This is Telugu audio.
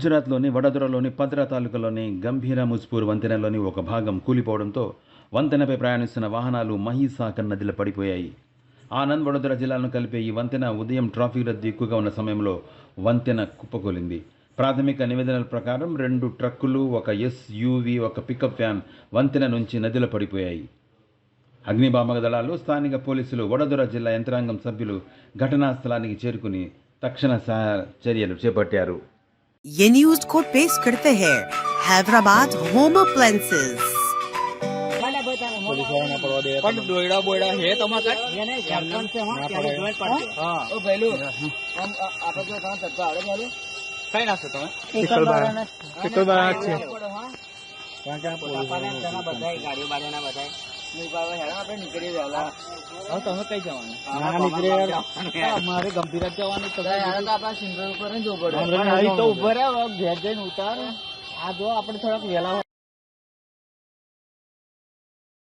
గుజరాత్లోని వడోదరలోని పద్రా తాలూకాలోని గంభీర ముజ్పూర్ వంతెనలోని ఒక భాగం కూలిపోవడంతో వంతెనపై ప్రయాణిస్తున్న వాహనాలు మహీసాగర్ నదిలో పడిపోయాయి. ఆనంద్ వడోదర జిల్లాలను కలిపే ఈ వంతెన ఉదయం ట్రాఫిక్ రద్దీ ఎక్కువగా ఉన్న సమయంలో వంతెన కుప్పకూలింది. ప్రాథమిక నివేదికల ప్రకారం 2 ట్రక్కులు, ఒక SUV, ఒక పికప్ వ్యాన్ వంతెన నుంచి నదిలో పడిపోయాయి. అగ్నిమాపక దళాలు, స్థానిక పోలీసులు, వడోదర జిల్లా యంత్రాంగం సభ్యులు ఘటనా స్థలానికి చేరుకుని తక్షణ సహాయ చర్యలు చేపట్టారు. ये न्यूज को पेश करते हैं हैदराबाद होम अप्लायंसेस। પણ દોયડા બોયડા હે તમારે એને ઝારખંડ से હા ત્યારે જોઈન્ટ પડશે હા ઓ ભઈલું આમ આપણે જો કામ તત્વા આવડે ભઈલું કઈ નાખો તમે એકલબારા છે ક્યાં ક્યાં પોલીસ ના બધાય ગાડીઓ બાડીઓના બધાય નું પાવે હેડા આપણે નીકળી જાવલા હવે તમે કઈ જવાનું ના નીકળે યાર અમારે ગંભીર જવાનું તો યાર તો આપણા સિંગલ ઉપર જ ઉભો રહે તો ઉભો રહે ઘેર જઈને ઉતાર આ જો આપણે થોડાક વેલા